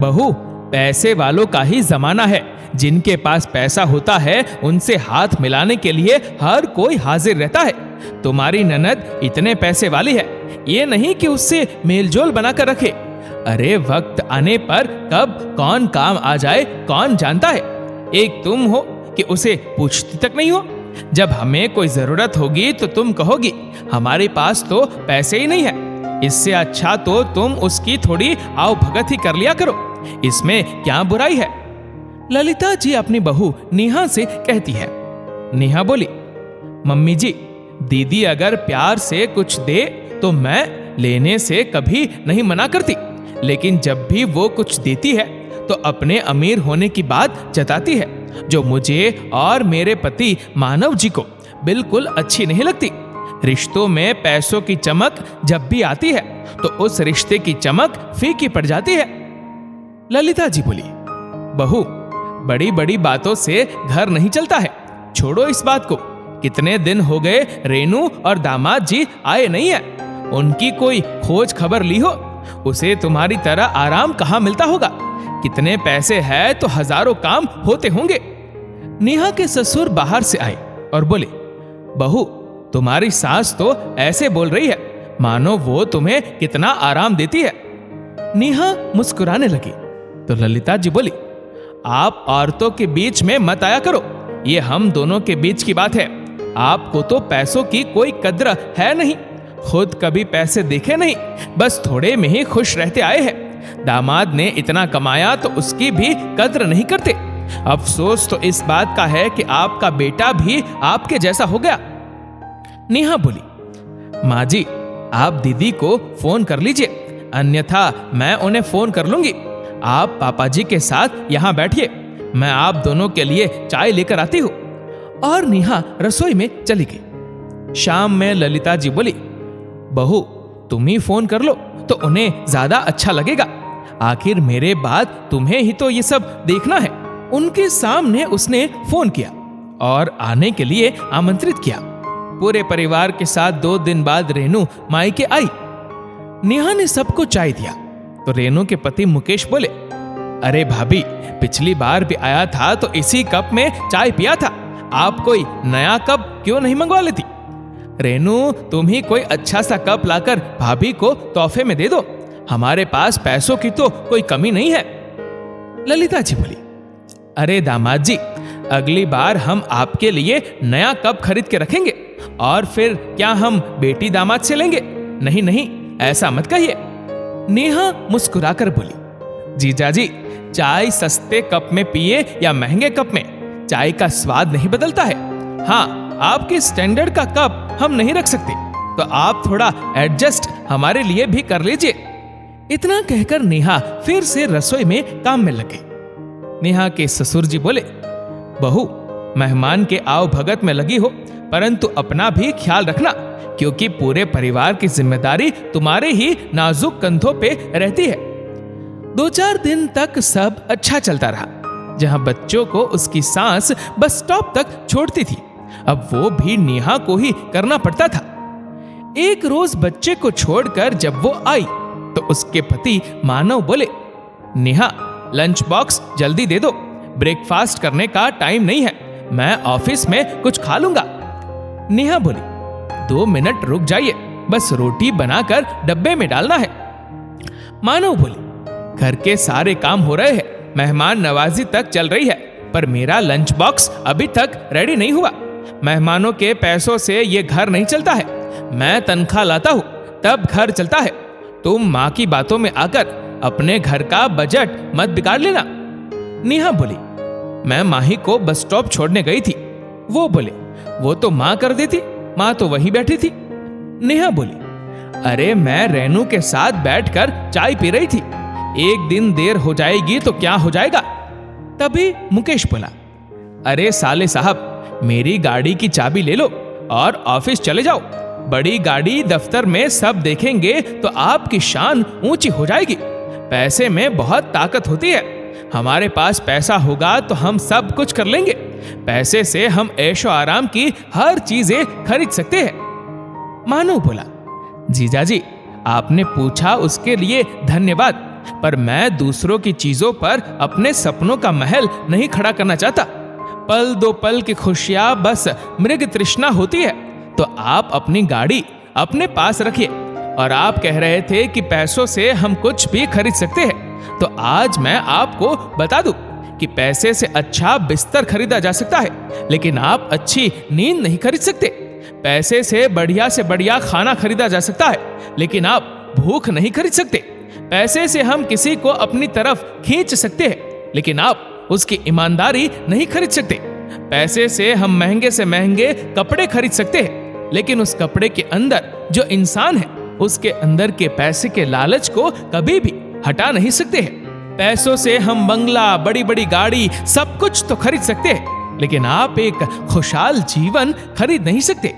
बहू, पैसे वालों का ही जमाना है। जिनके पास पैसा होता है उनसे हाथ मिलाने के लिए हर कोई हाजिर रहता है। तुम्हारी ननद इतने पैसे वाली है, ये नहीं कि उससे मेलजोल बनाकर रखे। अरे वक्त आने पर कब कौन काम आ जाए कौन जानता है। एक तुम हो कि उसे पूछती तक नहीं हो। जब हमें कोई जरूरत होगी तो तुम कहोगी हमारे पास तो पैसे ही नहीं है। इससे अच्छा तो तुम उसकी थोड़ी आओ भगत ही कर लिया करो, इसमें क्या बुराई है। ललिता जी अपनी बहू नेहा से कहती है। नेहा बोली, मम्मी जी, दीदी अगर प्यार से कुछ दे तो मैं लेने से कभी नहीं मना करती, लेकिन जब भी वो कुछ देती है तो अपने अमीर होने की बात जताती है, जो मुझे और मेरे पति मानव जी को बिल्कुल अच्छी नहीं लगती। रिश्तों में पैसों की चमक जब भी आती है तो उस रिश्ते की चमक फीकी पड़ जाती है। ललिता जी बोली, बहू, बड़ी बड़ी बातों से घर नहीं चलता है, छोड़ो इस बात को। कितने दिन हो गए रेनू और दामाद जी आए नहीं है, उनकी कोई खोज खबर ली हो। उसे तुम्हारी तरह आराम कहाँ मिलता होगा। कितने पैसे है तो हजारों काम होते होंगे। नेहा के ससुर बाहर से आए और बोले, बहू, तुम्हारी सास तो ऐसे बोल रही है मानो वो तुम्हें कितना आराम देती है। नेहा मुस्कुराने लगी तो ललिता जी बोली, आप औरतों के बीच में मत आया करो, ये हम दोनों के बीच की बात है। आपको तो पैसों की कोई कद्र है नहीं, खुद कभी पैसे देखे नहीं, बस थोड़े में ही खुश रहते आए हैं। दामाद ने इतना कमाया तो उसकी भी कद्र नहीं करते। अफसोस तो इस बात का है कि आपका बेटा भी आपके जैसा हो गया। नेहा बोली, माँ जी, आप दीदी को फोन कर लीजिए, अन्यथा मैं उन्हें फोन कर लूंगी। आप पापा जी के साथ यहाँ बैठिए, मैं आप दोनों के लिए चाय लेकर आती हूँ। और नेहा रसोई में चली गई। शाम में ललिता जी बोली, बहू, तुम ही फोन कर लो तो उन्हें ज्यादा अच्छा लगेगा। आखिर मेरे बाद तुम्हें ही तो ये सब देखना है। उनके सामने उसने फोन किया और आने के लिए आमंत्रित किया। पूरे परिवार के साथ 2 दिन बाद रेनू मायके आई। नेहा ने सबको चाय दिया तो रेनू के पति मुकेश बोले, अरे भाभी, पिछली बार भी आया था तो इसी कप में चाय पिया था, आप कोई नया कप क्यों नहीं मंगवा लेती। रेनू, तुम ही कोई अच्छा सा कप लाकर भाभी को तोहफे में दे दो, हमारे पास पैसों की तो कोई कमी नहीं है। ललिता जी बोली, अरे दामाद जी, अगली बार हम आपके लिए नया कप खरीद के रखेंगे और फिर क्या हम बेटी दामाद से लेंगे। नहीं नहीं, ऐसा मत कहिए। नेहा मुस्कुराकर बोली, जीजाजी, चाय सस्ते कप में पिए या महंगे कप में, चाय का स्वाद नहीं बदलता है। हाँ, आपके स्टैंडर्ड का कप हम नहीं रख सकते, तो आप थोड़ा एडजस्ट हमारे लिए भी कर लीजिए। इतना कहकर नेहा फिर से रसोई में काम में लग गई। नेहा के ससुर जी बोले, बहू, मेहमान के आओ भगत में लगी हो, परंतु अपना भी ख्याल रखना, क्योंकि पूरे परिवार की जिम्मेदारी तुम्हारे ही नाजुक कंधों पे रहती है। 2-4 दिन तक सब अच्छा चलता रहा। जहां बच्चों को उसकी सास बस स्टॉप तक छोड़ती थी, अब वो भी नेहा को ही करना पड़ता था। एक रोज बच्चे को छोड़कर जब वो आई तो उसके पति मानव बोले, नेहा, लंच बॉक्स जल्दी दे दो, ब्रेकफास्ट करने का टाइम नहीं है, मैं ऑफिस में कुछ खा लूंगा। नेहा बोली, 2 मिनट रुक जाइए, बस रोटी बनाकर डब्बे में डालना है। मानव बोली, घर के सारे काम हो रहे हैं, मेहमान नवाजी तक चल रही है, पर मेरा लंच बॉक्स अभी तक रेडी नहीं हुआ। मेहमानों के पैसों से ये घर नहीं चलता है, मैं तनख्वाह लाता हूँ तब घर चलता है। तुम माँ की बातों में आकर अपने घर का बजट मत बिगाड़ लेना। नेहा बोली, मैं माही को बस स्टॉप छोड़ने गई थी। वो बोले, वो तो माँ कर देती, माँ तो वहीं बैठी थी। नेहा बोली, अरे मैं रेनू के साथ बैठकर चाय पी रही थी, एक दिन देर हो जाएगी तो क्या हो जाएगा। तभी मुकेश बोला, अरे साले साहब, मेरी गाड़ी की चाबी ले लो और ऑफिस चले जाओ। बड़ी गाड़ी दफ्तर में सब देखेंगे तो आपकी शान ऊंची हो जाएगी। पैसे में बहुत ताकत होती है, हमारे पास पैसा होगा तो हम सब कुछ कर लेंगे। पैसे से हम ऐशो आराम की हर चीजें खरीद सकते हैं। मानव बोला, जीजाजी, आपने पूछा उसके लिए धन्यवाद, पर मैं दूसरों की चीजों पर अपने सपनों का महल नहीं खड़ा करना चाहता। पल दो पल की खुशियां बस मृग तृष्णा होती है। तो आप अपनी गाड़ी अपने पास रखिए। और आप कह रहे थे कि पैसों से हम कुछ भी खरीद सकते हैं, तो आज मैं आपको बता दूं कि पैसे से अच्छा बिस्तर खरीदा जा सकता है, लेकिन आप अच्छी नींद नहीं खरीद सकते। पैसे से बढ़िया खाना खरीदा जा सकता है, लेकिन आप भूख नहीं खरीद सकते। पैसे से हम किसी को अपनी तरफ खींच सकते हैं, लेकिन आप उसकी ईमानदारी नहीं खरीद सकते। पैसे से हम महंगे से महंगे कपड़े खरीद सकते हैं, लेकिन उस कपड़े के अंदर जो इंसान है, उसके अंदर के पैसे के लालच को कभी भी हटा नहीं सकते हैं। पैसों से हम बंगला, बड़ी बड़ी गाड़ी, सब कुछ तो खरीद सकते हैं, लेकिन आप एक खुशहाल जीवन खरीद नहीं सकते।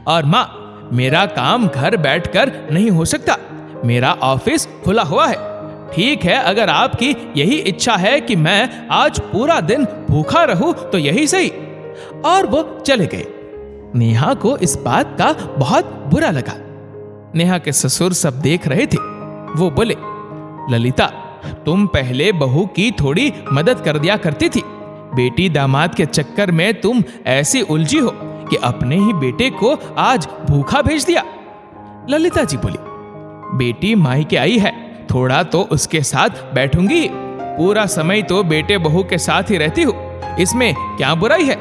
और माँ, मेरा काम घर बैठकर नहीं हो सकता, मेरा ऑफिस खुला हुआ है। ठीक है, अगर आपकी यही इच्छा है कि मैं आज पूरा दिन भूखा रहूं तो यही सही। और वो चले गए। नेहा को इस बात का बहुत बुरा लगा। नेहा के ससुर सब देख रहे थे। वो बोले, ललिता, तुम पहले बहू की थोड़ी मदद कर दिया करती थी। बेटी दामाद के चक्कर में तुम ऐसी उलझी हो कि अपने ही बेटे को आज भूखा भेज दिया। ललिता जी बोली, बेटी मायके आई है, थोड़ा तो उसके साथ बैठूंगी। पूरा समय तो बेटे बहू के साथ ही रहती हूँ, इसमें क्या बुराई है।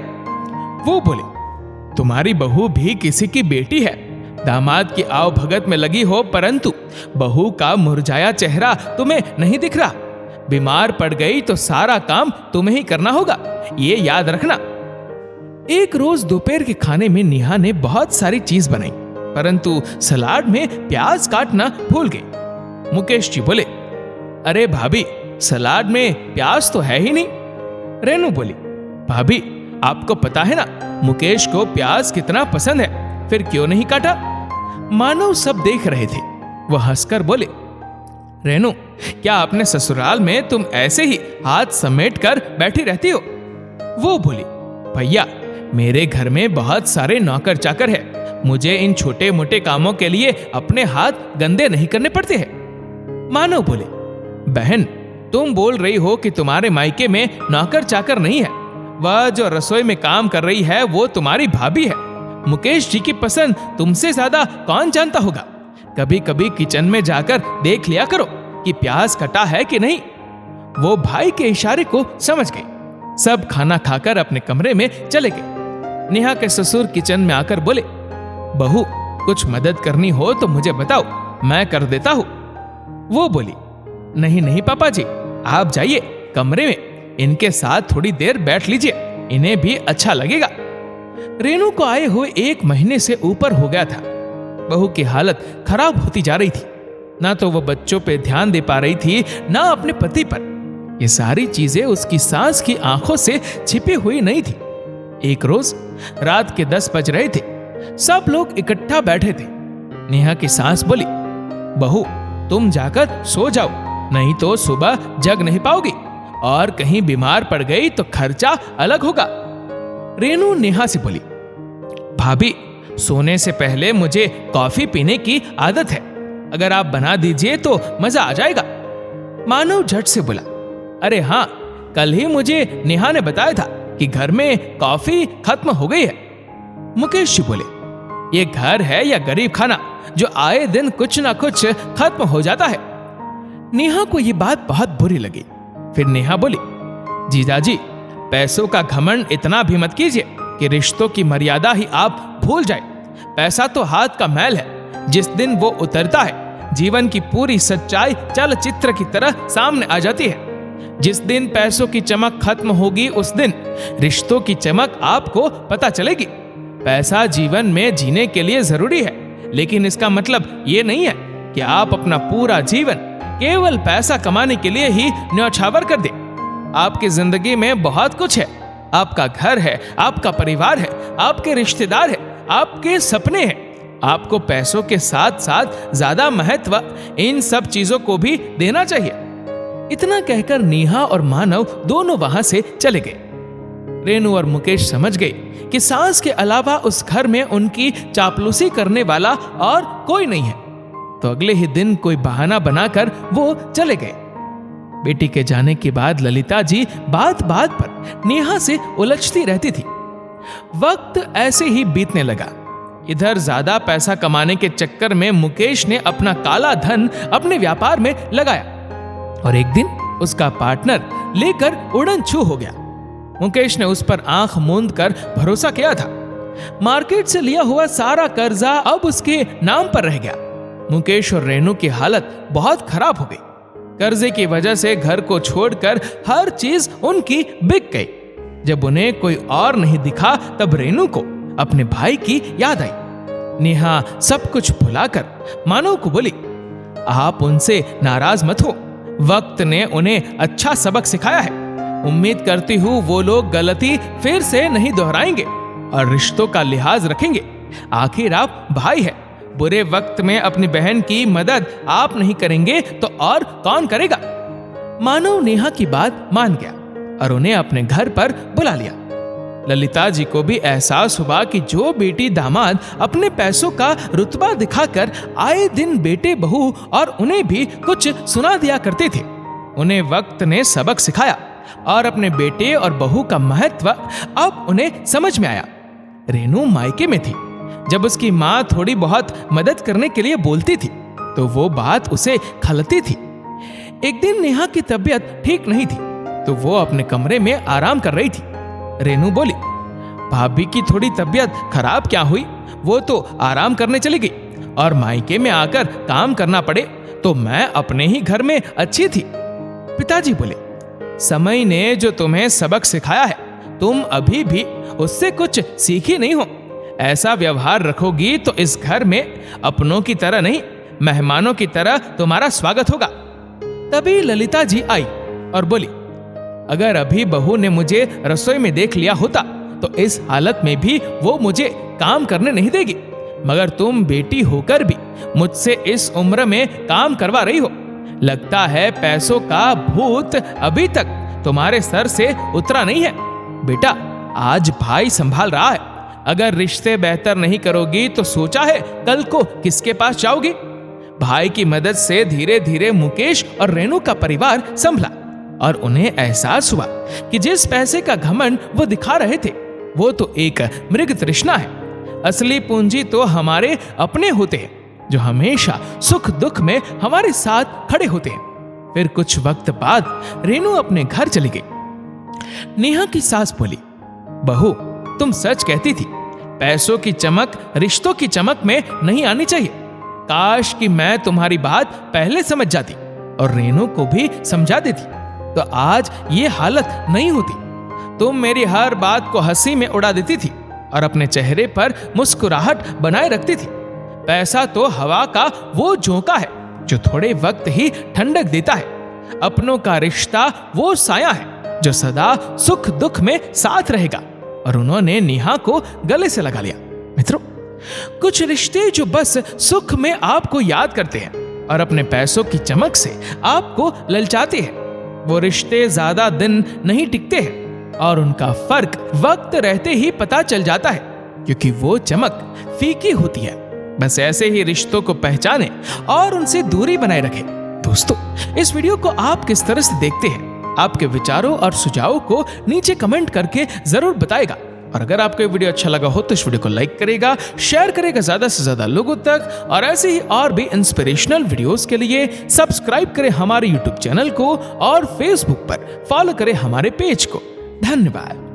वो बोले, तुम्हारी बहू भी किसी की बेटी है। दामाद की आव भगत में लगी हो, परंतु बहू का मुरझाया चेहरा तुम्हें नहीं दिख रहा। बीमार पड़ गई तो सारा काम तुम्हें ही करना होगा, ये याद रखना। एक रोज दोपहर के खाने में नेहा ने बहुत सारी चीज बनाई, परंतु सलाद में प्याज काटना भूल गई। मुकेश जी बोले, अरे भाभी, सलाद में प्याज तो है ही नहीं। रेनू बोली, भाभी, आपको पता है ना मुकेश को प्याज कितना पसंद है, फिर क्यों नहीं काटा। मानव सब देख रहे थे। वह हंसकर बोले, रेनू, क्या अपने ससुराल में तुम ऐसे ही हाथ समेट कर बैठी रहती हो। वो बोली, भैया, मेरे घर में बहुत सारे नौकर चाकर है, मुझे इन छोटे मोटे कामों के लिए अपने हाथ गंदे नहीं करने पड़ते हैं। मानव बोले, बहन, तुम बोल रही हो कि तुम्हारे मायके में नौकर चाकर नहीं है। वह जो रसोई में काम कर रही है वो तुम्हारी भाभी है। मुकेश जी की पसंद तुमसे ज्यादा कौन जानता होगा। कभी कभी किचन में जाकर देख लिया करो कि प्याज कटा है कि नहीं। वो भाई के इशारे को समझ गए। सब खाना खाकर अपने कमरे में चले गए। नेहा के ससुर किचन में आकर बोले, बहू, कुछ मदद करनी हो तो मुझे बताओ, मैं कर देता हूँ। वो बोली, नहीं नहीं पापा जी, आप जाइए कमरे में, इनके साथ थोड़ी देर बैठ लीजिए, इन्हें भी अच्छा लगेगा। रेनू को आए हुए 1 महीने से ऊपर हो गया था। बहू की हालत खराब होती जा रही थी। ना तो वो बच्चों पे ध्यान दे पा रही थी, ना अपने पति पर। ये सारी चीजें उसकी सास की आंखों से छिपी हुई नहीं थी। एक रोज रात के 10 बज रहे थे। सब लोग इकट्ठा बैठे थे। नेहा की सास बोली, बहू, तुम जाकर सो जाओ, नहीं तो सुबह जग नहीं पाओगी, और कहीं बीमार पड़ गई तो खर्चा अलग होगा। रेनू नेहा से बोली, भाभी, सोने से पहले मुझे कॉफी पीने की आदत है, अगर आप बना दीजिए तो मजा आ जाएगा। मानव झट से बोला, अरे हाँ, कल ही मुझे नेहा ने बताया था कि घर में कॉफी खत्म हो गई है। मुकेश जी बोले, ये घर है या गरीब खाना जो आए दिन कुछ ना कुछ खत्म हो जाता है। नेहा को ये बात बहुत बुरी लगी। फिर नेहा बोली, जीजाजी, पैसों का घमंड इतना भी मत कीजिए कि रिश्तों की मर्यादा ही आप भूल जाए। पैसा तो हाथ का मैल है, जिस दिन वो उतरता है जीवन की पूरी सच्चाई चलचित्र की तरह सामने आ जाती है। जिस दिन पैसों की चमक खत्म होगी, उस दिन रिश्तों की चमक आपको पता चलेगी। पैसा जीवन में जीने के लिए जरूरी है, लेकिन इसका मतलब ये नहीं है कि आप अपना पूरा जीवन केवल पैसा कमाने के लिए ही न्यौछावर कर दे। आपकी जिंदगी में बहुत कुछ है। आपका घर है, आपका परिवार है, आपके रिश्तेदार है, आपके सपने हैं। आपको पैसों के साथ साथ ज्यादा महत्व इन सब चीजों को भी देना चाहिए। इतना कहकर नेहा और मानव दोनों वहां से चले गए। रेनू और मुकेश समझ गए कि सास के अलावा उस घर में उनकी चापलूसी करने वाला और कोई नहीं है। तो अगले ही दिन कोई बहाना बनाकर वो चले गए। बेटी के जाने के बाद ललिता जी बात बात पर नेहा से उलझती रहती थी। वक्त ऐसे ही बीतने लगा। इधर ज्यादा पैसा कमाने के चक्कर में मुकेश ने अपना काला धन अपने व्यापार में लगाया और एक दिन उसका पार्टनर लेकर उड़न छू हो गया। मुकेश ने उस पर आंख मूंद कर भरोसा किया था। मार्केट से लिया हुआ सारा कर्जा अब उसके नाम पर रह गया। मुकेश और रेनू की हालत बहुत खराब हो गई। कर्जे की वजह से घर को छोड़कर हर चीज उनकी बिक गई। जब उन्हें कोई और नहीं दिखा तब रेनू को अपने भाई की याद आई। नेहा सब कुछ भुलाकर मानव को बोली, आप उनसे नाराज मत हो, वक्त ने उन्हें अच्छा सबक सिखाया है। उम्मीद करती हूँ वो लोग गलती फिर से नहीं दोहराएंगे और रिश्तों का लिहाज रखेंगे। आखिर आप भाई है, बुरे वक्त में अपनी बहन की मदद आप नहीं करेंगे तो और कौन करेगा। मानव नेहा की बात मान गया और उन्हें अपने घर पर बुला लिया। ललिता जी को भी एहसास हुआ कि जो बेटी दामाद अपने पैसों का रुतबा दिखाकर आए दिन बेटे बहू और उन्हें भी कुछ सुना दिया करते थे, उन्हें वक्त ने सबक सिखाया और अपने बेटे और बहू का महत्व अब उन्हें समझ में आया। रेनू मायके में थी। जब उसकी माँ थोड़ी बहुत मदद करने के लिए बोलती थी तो वो बात उसे खलती थी। एक दिन नेहा की तबीयत ठीक नहीं थी तो वो अपने कमरे में आराम कर रही थी। रेनू बोली, भाभी की थोड़ी तबीयत खराब क्या हुई, वो तो आराम करने चली गई और मायके में आकर काम करना पड़े तो मैं अपने ही घर में अच्छी थी। पिताजी बोले, समय ने जो तुम्हें सबक सिखाया है तुम अभी भी उससे कुछ सीखी नहीं हो। ऐसा व्यवहार रखोगी तो इस घर में अपनों की तरह नहीं मेहमानों की तरह तुम्हारा स्वागत होगा। तभी ललिता जी आई और बोली, अगर अभी बहू ने मुझे रसोई में देख लिया होता तो इस हालत में भी वो मुझे काम करने नहीं देगी, मगर तुम बेटी होकर भी मुझसे इस उम्र में काम करवा रही हो। लगता है पैसों का भूत अभी तक तुम्हारे सर से उतरा नहीं है। बेटा, आज भाई संभाल रहा है, अगर रिश्ते बेहतर नहीं करोगी तो सोचा है कल को किसके पास जाओगी। भाई की मदद से धीरे धीरे मुकेश और रेनू का परिवार संभला और उन्हें एहसास हुआ कि जिस पैसे का घमंड वो दिखा रहे थे वो तो एक मृग तृष्णा है। असली पूंजी तो हमारे अपने होते हैं जो हमेशा सुख दुख में हमारे साथ खड़े होते हैं। फिर कुछ वक्त बाद रेनू अपने घर चली गई। नेहा की सास बोली, बहू तुम सच कहती थी, पैसों की चमक रिश्तों की चमक में नहीं आनी चाहिए। काश कि मैं तुम्हारी बात पहले समझ जाती और रेनू को भी समझा देती तो आज ये हालत नहीं होती। तुम मेरी हर बात को हंसी में उड़ा देती थी और अपने चेहरे पर मुस्कुराहट बनाए रखती थी। पैसा तो हवा का वो झोंका है जो थोड़े वक्त ही ठंडक देता है। अपनों का रिश्ता वो साया है जो सदा सुख दुख में साथ रहेगा। और उन्होंने नेहा को गले से लगा लिया। मित्रों, कुछ रिश्ते जो बस सुख में आपको याद करते हैं और अपने पैसों की चमक से आपको ललचाते हैं, वो रिश्ते ज्यादा दिन नहीं टिकते हैं और उनका फर्क वक्त रहते ही पता चल जाता है, क्योंकि वो चमक फीकी होती है। बस ऐसे ही रिश्तों को पहचाने और उनसे दूरी बनाए रखें। दोस्तों, इस वीडियो को आप किस तरह से देखते हैं? आपके विचारों और सुझावों को नीचे कमेंट करके जरूर बताएगा। और अगर आपको ये वीडियो अच्छा लगा हो तो इस वीडियो को लाइक करेगा, शेयर करेगा ज्यादा से ज्यादा लोगों तक, और ऐसे ही और भी इंस्पिरेशनल वीडियोस के लिए सब्सक्राइब करें हमारे यूट्यूब चैनल को और फेसबुक पर फॉलो करें हमारे पेज को। धन्यवाद।